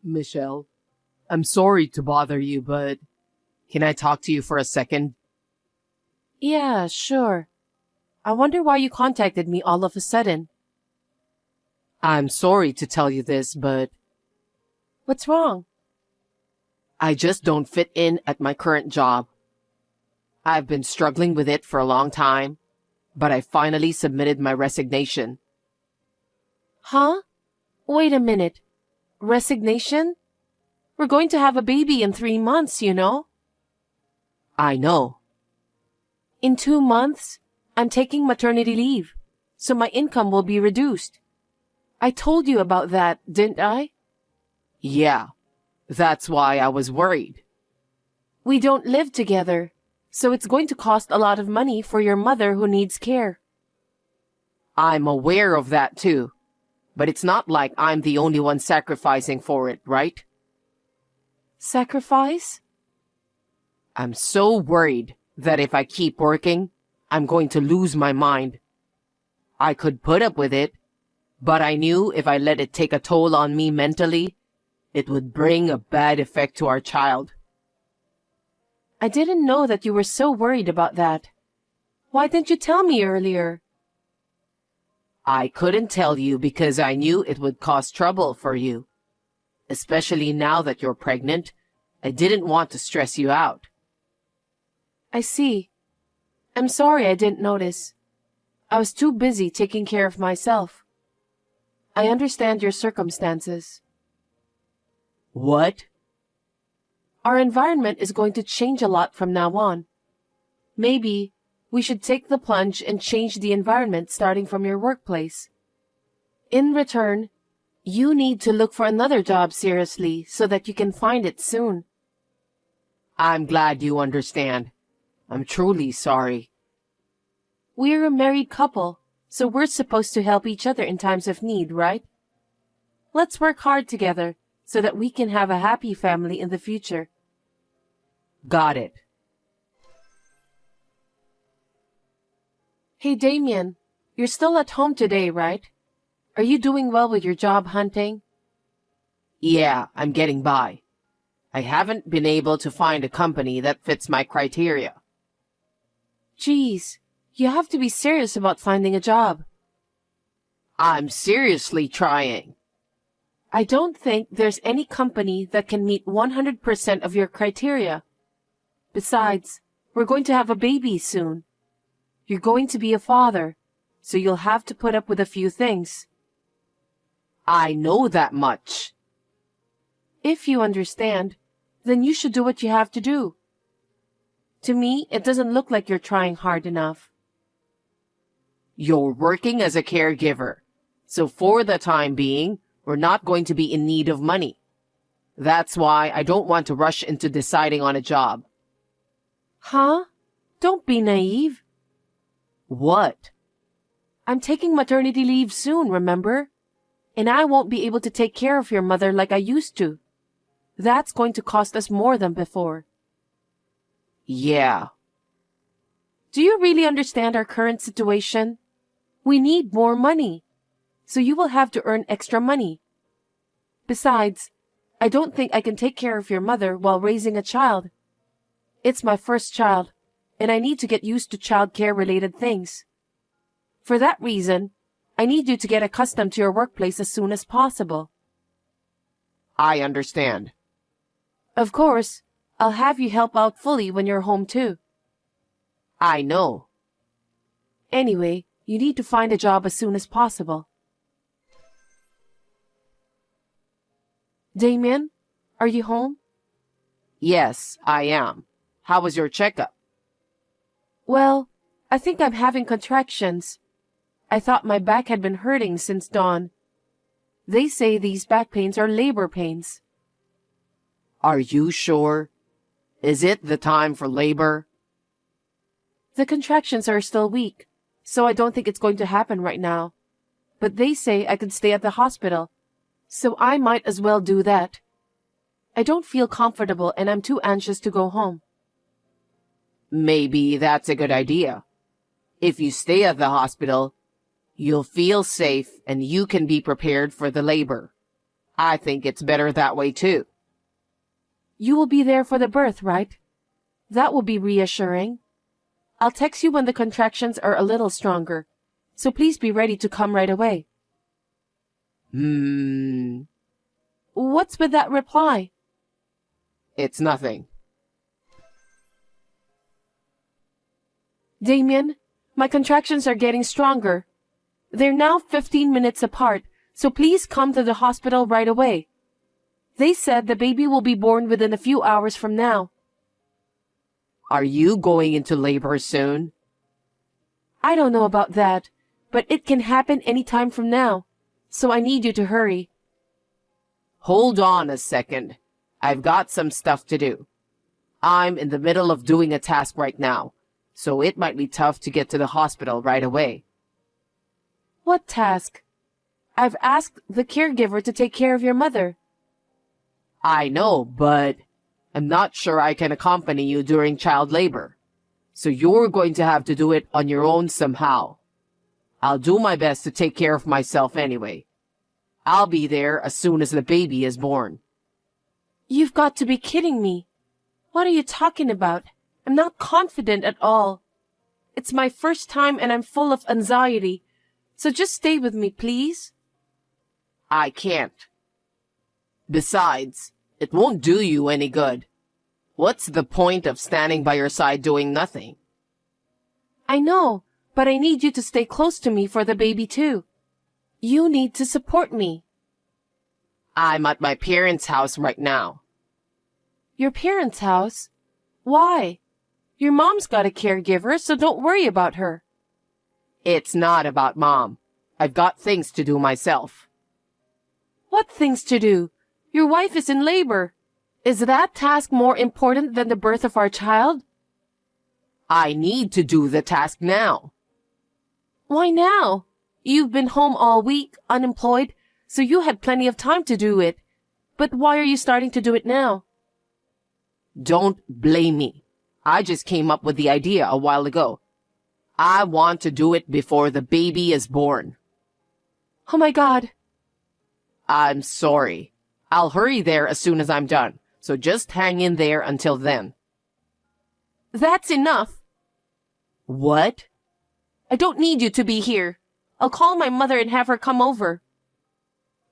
Michelle, I'm sorry to bother you, but can I talk to you for a second? Yeah, sure. I wonder why you contacted me all of a sudden. I'm sorry to tell you this, but What's wrong? I just don't fit in at my current job. I've been struggling with it for a long time, but I finally submitted my resignation. Huh? Wait a minute. Resignation? We're going to have a baby in 3 months, you know? I know. In 2 months, I'm taking maternity leave, so my income will be reduced. I told you about that, didn't I? Yeah, that's why I was worried. We don't live together, so it's going to cost a lot of money for your mother who needs care. I'm aware of that too, but it's not like I'm the only one sacrificing for it, right? Sacrifice? I'm so worried that if I keep working, I'm going to lose my mind. I could put up with it, but I knew if I let it take a toll on me mentally, it would bring a bad effect to our child. I didn't know that you were so worried about that. Why didn't you tell me earlier? I couldn't tell you because I knew it would cause trouble for you. Especially now that you're pregnant, I didn't want to stress you out. I see. I'm sorry I didn't notice. I was too busy taking care of myself. I understand your circumstances. What? Our environment is going to change a lot from now on. Maybe we should take the plunge and change the environment starting from your workplace. In return, you need to look for another job seriously so that you can find it soon. I'm glad you understand. I'm truly sorry. We're a married couple, so we're supposed to help each other in times of need, right? Let's work hard together so that we can have a happy family in the future. Got it. Hey, Damien, you're still at home today, right? Are you doing well with your job hunting? Yeah, I'm getting by. I haven't been able to find a company that fits my criteria. Geez, you have to be serious about finding a job. I'm seriously trying. I don't think there's any company that can meet 100% of your criteria. Besides, we're going to have a baby soon. You're going to be a father, so you'll have to put up with a few things. I know that much. If you understand, then you should do what you have to do. To me, it doesn't look like you're trying hard enough. You're working as a caregiver, so for the time being, we're not going to be in need of money. That's why I don't want to rush into deciding on a job. Huh? Don't be naive. What? I'm taking maternity leave soon, remember? And I won't be able to take care of your mother like I used to. That's going to cost us more than before. Yeah. Do you really understand our current situation? We need more money, so you will have to earn extra money. Besides, I don't think I can take care of your mother while raising a child. It's my first child, and I need to get used to child-care-related things. For that reason, I need you to get accustomed to your workplace as soon as possible. I understand. Of course, I'll have you help out fully when you're home too. I know. Anyway, you need to find a job as soon as possible. Damien, are you home? Yes, I am. How was your checkup? Well, I think I'm having contractions. I thought my back had been hurting since dawn. They say these back pains are labor pains. Are you sure? Is it the time for labor? The contractions are still weak, so I don't think it's going to happen right now. But they say I could stay at the hospital, so I might as well do that. I don't feel comfortable and I'm too anxious to go home. Maybe that's a good idea. If you stay at the hospital, you'll feel safe and you can be prepared for the labor. I think it's better that way too. You will be there for the birth, right? That will be reassuring. I'll text you when the contractions are a little stronger, so please be ready to come right away. What's with that reply? It's nothing. Damien, my contractions are getting stronger. They're now 15 minutes apart, so please come to the hospital right away. They said the baby will be born within a few hours from now. Are you going into labor soon? I don't know about that, but it can happen any time from now, so I need you to hurry. Hold on a second. I've got some stuff to do. I'm in the middle of doing a task right now, so it might be tough to get to the hospital right away. What task? I've asked the caregiver to take care of your mother. I know, but I'm not sure I can accompany you during child labor, so you're going to have to do it on your own somehow. I'll do my best to take care of myself anyway. I'll be there as soon as the baby is born. You've got to be kidding me. What are you talking about? I'm not confident at all. It's my first time and I'm full of anxiety, so just stay with me, please. I can't. Besides, it won't do you any good. What's the point of standing by your side doing nothing? I know, but I need you to stay close to me for the baby too. You need to support me. I'm at my parents' house right now. Your parents' house? Why? Your mom's got a caregiver, so don't worry about her. It's not about Mom. I've got things to do myself. What things to do? Your wife is in labor. Is that task more important than the birth of our child? I need to do the task now. Why now? You've been home all week, unemployed, so you had plenty of time to do it. But why are you starting to do it now? Don't blame me. I just came up with the idea a while ago. I want to do it before the baby is born. Oh my God. I'm sorry. I'll hurry there as soon as I'm done, so just hang in there until then. That's enough. What? I don't need you to be here. I'll call my mother and have her come over.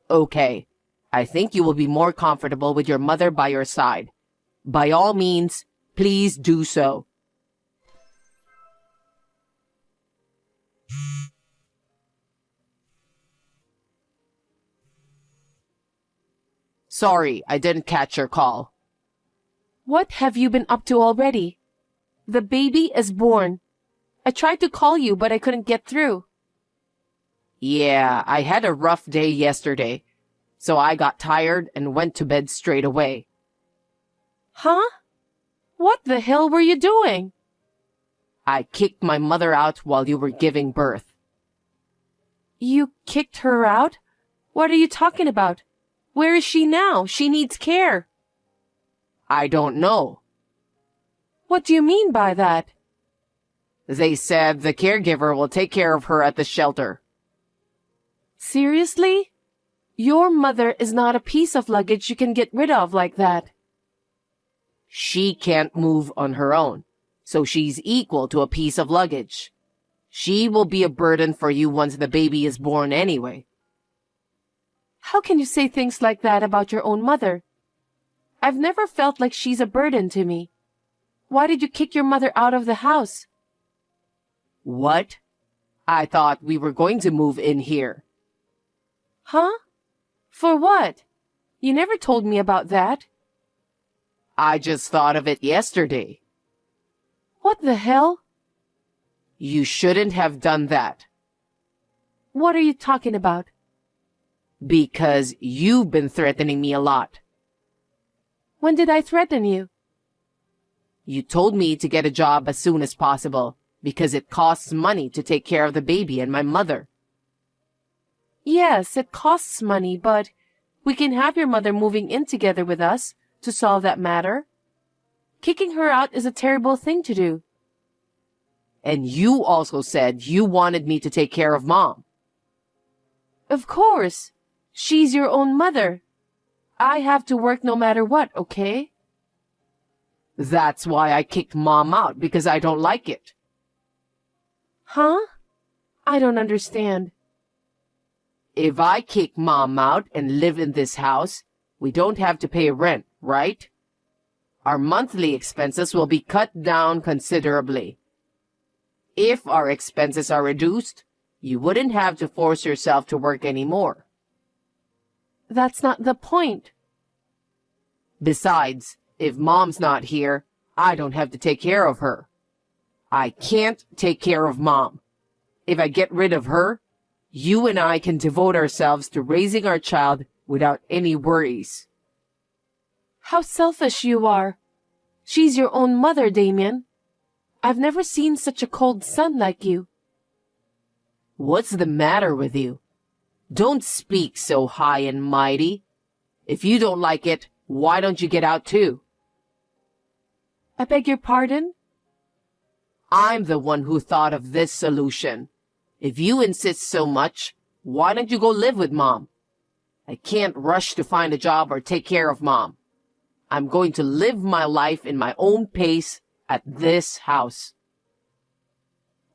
Okay. I think you will be more comfortable with your mother by your side. By all means, please do so. Sorry, I didn't catch your call. What have you been up to already? The baby is born. I tried to call you, but I couldn't get through. Yeah, I had a rough day yesterday, so I got tired and went to bed straight away. Huh? What the hell were you doing? I kicked my mother out while you were giving birth. You kicked her out? What are you talking about? Where is she now? She needs care. I don't know. What do you mean by that? They said the caregiver will take care of her at the shelter. Seriously? Your mother is not a piece of luggage you can get rid of like that. She can't move on her own, so she's equal to a piece of luggage. She will be a burden for you once the baby is born anyway. How can you say things like that about your own mother? I've never felt like she's a burden to me. Why did you kick your mother out of the house? What? I thought we were going to move in here. Huh? For what? You never told me about that. I just thought of it yesterday. What the hell? You shouldn't have done that. What are you talking about? Because you've been threatening me a lot. When did I threaten you? You told me to get a job as soon as possible because it costs money to take care of the baby and my mother. Yes, it costs money, but we can have your mother moving in together with us to solve that matter. Kicking her out is a terrible thing to do. And you also said you wanted me to take care of Mom. Of course. She's your own mother. I have to work no matter what, okay? That's why I kicked Mom out, because I don't like it. Huh? I don't understand. If I kick Mom out and live in this house, we don't have to pay rent, right? Our monthly expenses will be cut down considerably. If our expenses are reduced, you wouldn't have to force yourself to work anymore. That's not the point. Besides, if Mom's not here, I don't have to take care of her. I can't take care of Mom. If I get rid of her, you and I can devote ourselves to raising our child without any worries. How selfish you are. She's your own mother, Damien. I've never seen such a cold son like you. What's the matter with you? Don't speak so high and mighty. If you don't like it, why don't you get out too? I beg your pardon? I'm the one who thought of this solution. If you insist so much, why don't you go live with Mom? I can't rush to find a job or take care of Mom. I'm going to live my life in my own pace at this house.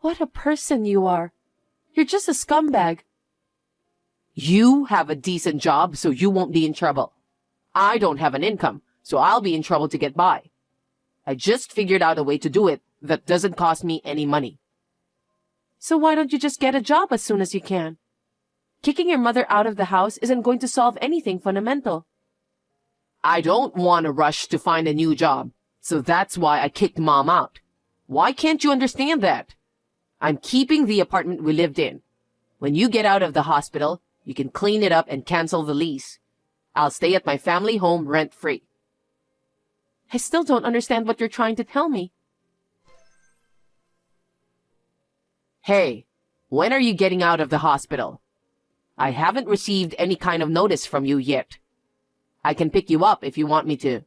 What a person you are. You're just a scumbag. You have a decent job, so you won't be in trouble. I don't have an income, so I'll be in trouble to get by. I just figured out a way to do it that doesn't cost me any money. So why don't you just get a job as soon as you can? Kicking your mother out of the house isn't going to solve anything fundamental. I don't want to rush to find a new job, so that's why I kicked Mom out. Why can't you understand that? I'm keeping the apartment we lived in. When you get out of the hospital, you can clean it up and cancel the lease. I'll stay at my family home rent-free. I still don't understand what you're trying to tell me. Hey, when are you getting out of the hospital? I haven't received any kind of notice from you yet. I can pick you up if you want me to.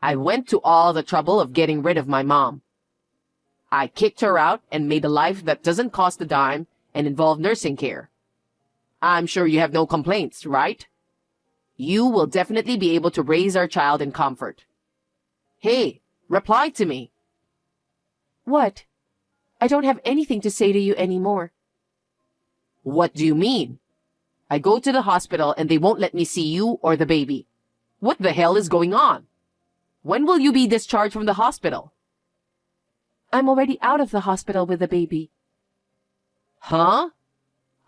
I went to all the trouble of getting rid of my mom. I kicked her out and made a life that doesn't cost a dime and involve nursing care. I'm sure you have no complaints, right? You will definitely be able to raise our child in comfort. Hey, reply to me. What? I don't have anything to say to you anymore. What do you mean? I go to the hospital and they won't let me see you or the baby. What the hell is going on? When will you be discharged from the hospital? I'm already out of the hospital with the baby. Huh?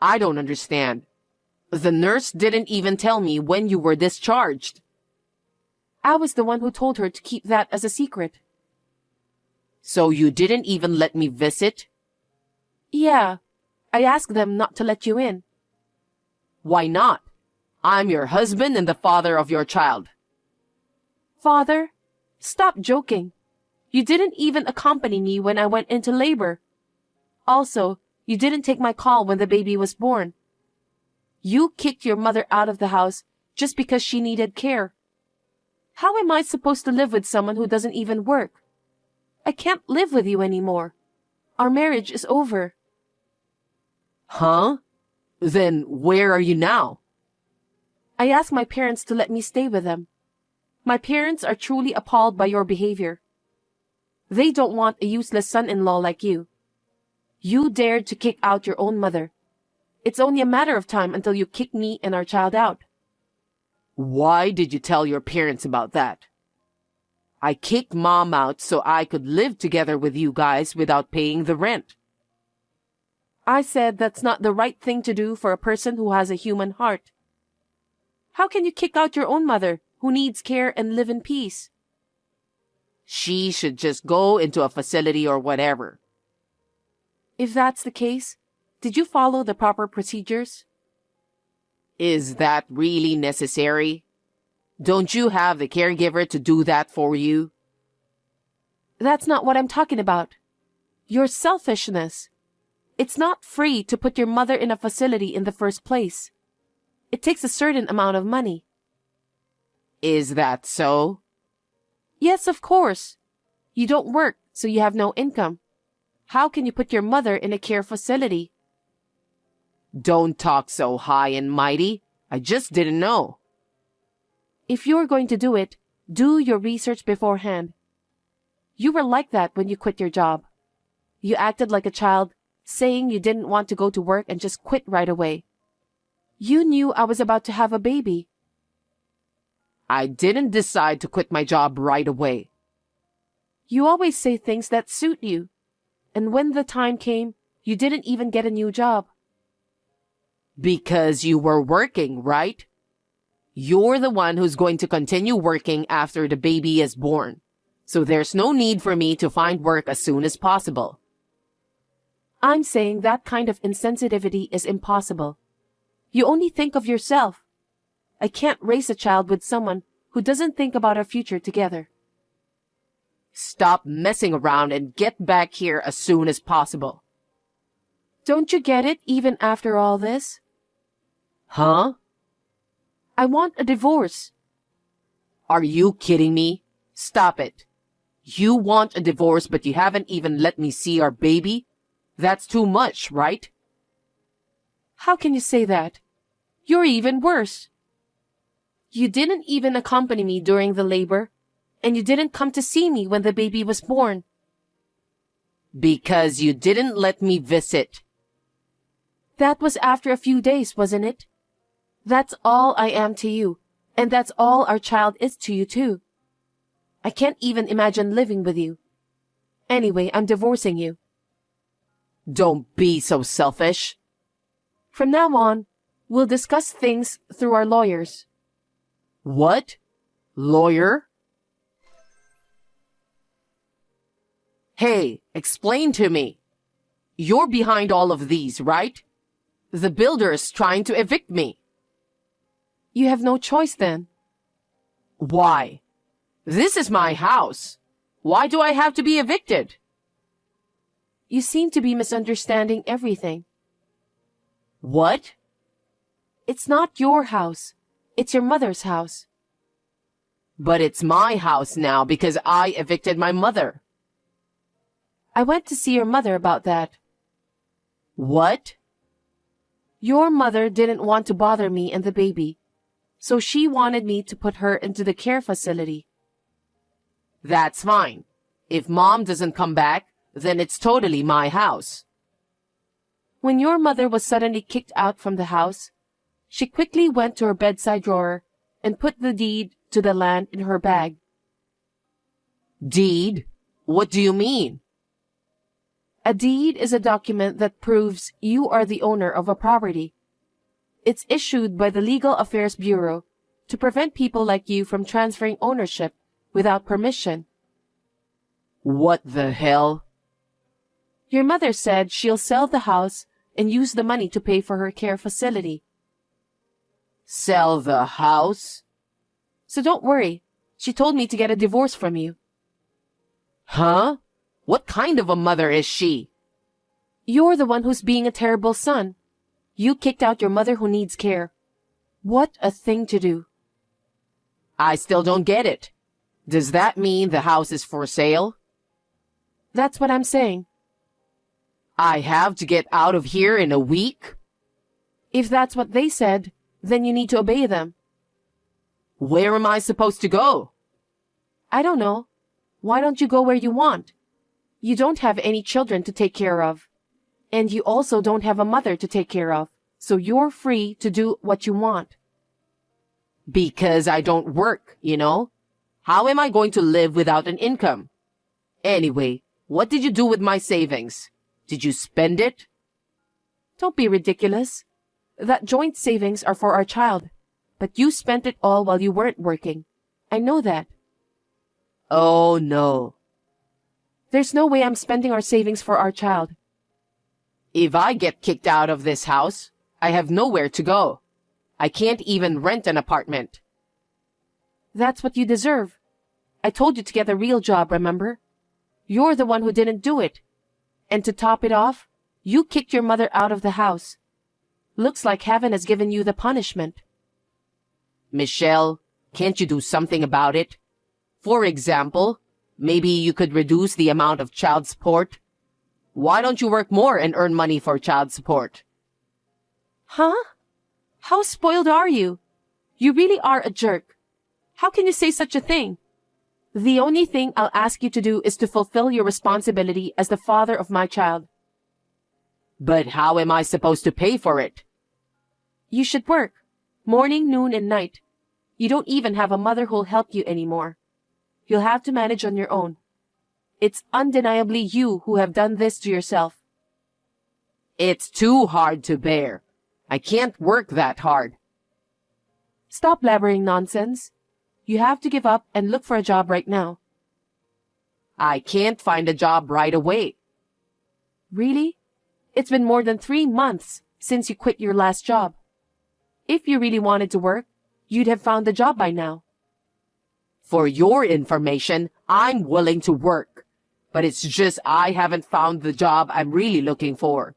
I don't understand. The nurse didn't even tell me when you were discharged. I was the one who told her to keep that as a secret. So you didn't even let me visit? Yeah, I asked them not to let you in. Why not? I'm your husband and the father of your child. Father, stop joking. You didn't even accompany me when I went into labor. Also, you didn't take my call when the baby was born. You kicked your mother out of the house just because she needed care. How am I supposed to live with someone who doesn't even work? I can't live with you anymore. Our marriage is over. Huh? Then where are you now? I asked my parents to let me stay with them. My parents are truly appalled by your behavior. They don't want a useless son-in-law like you. You dared to kick out your own mother. It's only a matter of time until you kick me and our child out. Why did you tell your parents about that? I kicked Mom out so I could live together with you guys without paying the rent. I said that's not the right thing to do for a person who has a human heart. How can you kick out your own mother, who needs care, and live in peace? She should just go into a facility or whatever. If that's the case, did you follow the proper procedures? Is that really necessary? Don't you have the caregiver to do that for you? That's not what I'm talking about. Your selfishness. It's not free to put your mother in a facility in the first place. It takes a certain amount of money. Is that so? Yes, of course. You don't work, so you have no income. How can you put your mother in a care facility? Don't talk so high and mighty. I just didn't know. If you're going to do it, do your research beforehand. You were like that when you quit your job. You acted like a child, saying you didn't want to go to work and just quit right away. You knew I was about to have a baby. I didn't decide to quit my job right away. You always say things that suit you. And when the time came, you didn't even get a new job. Because you were working, right? You're the one who's going to continue working after the baby is born. So there's no need for me to find work as soon as possible. I'm saying that kind of insensitivity is impossible. You only think of yourself. I can't raise a child with someone who doesn't think about our future together. Stop messing around and get back here as soon as possible. Don't you get it even after all this? Huh? I want a divorce. Are you kidding me? Stop it. You want a divorce, but you haven't even let me see our baby? That's too much, right? How can you say that? You're even worse. You didn't even accompany me during the labor, and you didn't come to see me when the baby was born. Because you didn't let me visit. That was after a few days, wasn't it? That's all I am to you, and that's all our child is to you too. I can't even imagine living with you. Anyway, I'm divorcing you. Don't be so selfish. From now on, we'll discuss things through our lawyers. What? Lawyer? Hey, explain to me. You're behind all of these, right? The builder's trying to evict me. You have no choice then. Why? This is my house. Why do I have to be evicted? You seem to be misunderstanding everything. What? It's not your house. It's your mother's house. But it's my house now because I evicted my mother. I went to see your mother about that. What? Your mother didn't want to bother me and the baby, so she wanted me to put her into the care facility. That's fine. If Mom doesn't come back, then it's totally my house. When your mother was suddenly kicked out from the house, she quickly went to her bedside drawer and put the deed to the land in her bag. Deed? What do you mean? A deed is a document that proves you are the owner of a property. It's issued by the Legal Affairs Bureau to prevent people like you from transferring ownership without permission. What the hell? Your mother said she'll sell the house and use the money to pay for her care facility. Sell the house? So don't worry. She told me to get a divorce from you. Huh? What kind of a mother is she? You're the one who's being a terrible son. You kicked out your mother who needs care. What a thing to do. I still don't get it. Does that mean the house is for sale? That's what I'm saying. I have to get out of here in a week? If that's what they said, then you need to obey them. Where am I supposed to go? I don't know. Why don't you go where you want? You don't have any children to take care of. And you also don't have a mother to take care of. So you're free to do what you want. Because I don't work, you know? How am I going to live without an income? Anyway, what did you do with my savings? Did you spend it? Don't be ridiculous. That joint savings are for our child. But you spent it all while you weren't working. I know that. Oh, no. There's no way I'm spending our savings for our child. If I get kicked out of this house, I have nowhere to go. I can't even rent an apartment. That's what you deserve. I told you to get a real job, remember? You're the one who didn't do it. And to top it off, you kicked your mother out of the house. Looks like heaven has given you the punishment. Michelle, can't you do something about it? For example, maybe you could reduce the amount of child support. Why don't you work more and earn money for child support? Huh? How spoiled are you? You really are a jerk. How can you say such a thing? The only thing I'll ask you to do is to fulfill your responsibility as the father of my child. But how am I supposed to pay for it? You should work. Morning, noon, and night. You don't even have a mother who'll help you anymore. You'll have to manage on your own. It's undeniably you who have done this to yourself. It's too hard to bear. I can't work that hard. Stop blabbering nonsense. You have to give up and look for a job right now. I can't find a job right away. Really? It's been more than 3 months since you quit your last job. If you really wanted to work, you'd have found a job by now. For your information, I'm willing to work. But it's just I haven't found the job I'm really looking for.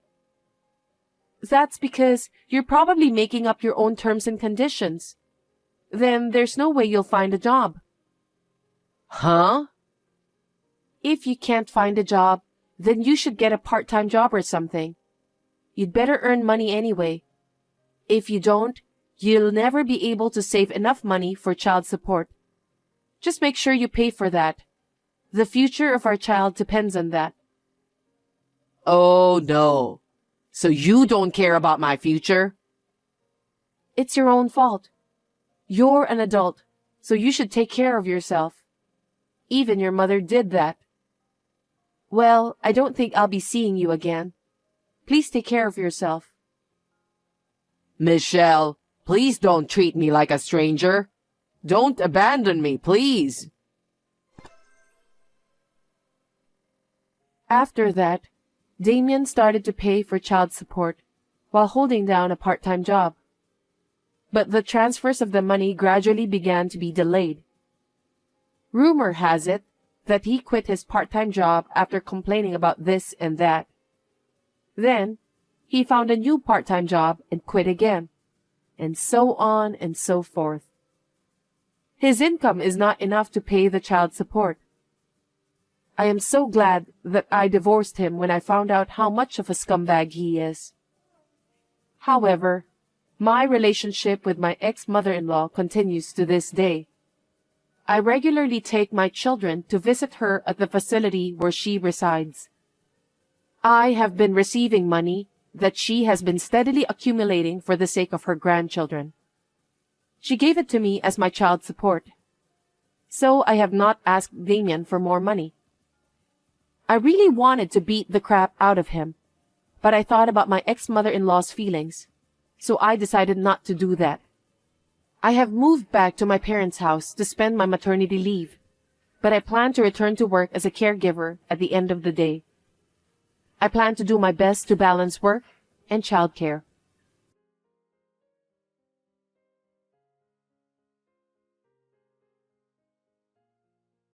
That's because you're probably making up your own terms and conditions. Then there's no way you'll find a job. Huh? If you can't find a job, then you should get a part-time job or something. You'd better earn money anyway. If you don't, you'll never be able to save enough money for child support. Just make sure you pay for that. The future of our child depends on that. Oh no. So you don't care about my future? It's your own fault. You're an adult, so you should take care of yourself. Even your mother did that. Well, I don't think I'll be seeing you again. Please take care of yourself. Michelle, please don't treat me like a stranger. Don't abandon me, please. After that, Damien started to pay for child support while holding down a part-time job. But the transfers of the money gradually began to be delayed. Rumor has it that he quit his part-time job after complaining about this and that. Then, he found a new part-time job and quit again, and so on and so forth. His income is not enough to pay the child support. I am so glad that I divorced him when I found out how much of a scumbag he is. However, my relationship with my ex-mother-in-law continues to this day. I regularly take my children to visit her at the facility where she resides. I have been receiving money that she has been steadily accumulating for the sake of her grandchildren. She gave it to me as my child support. So I have not asked Damien for more money. I really wanted to beat the crap out of him, but I thought about my ex-mother-in-law's feelings, so I decided not to do that. I have moved back to my parents' house to spend my maternity leave, but I plan to return to work as a caregiver at the end of the day. I plan to do my best to balance work and childcare.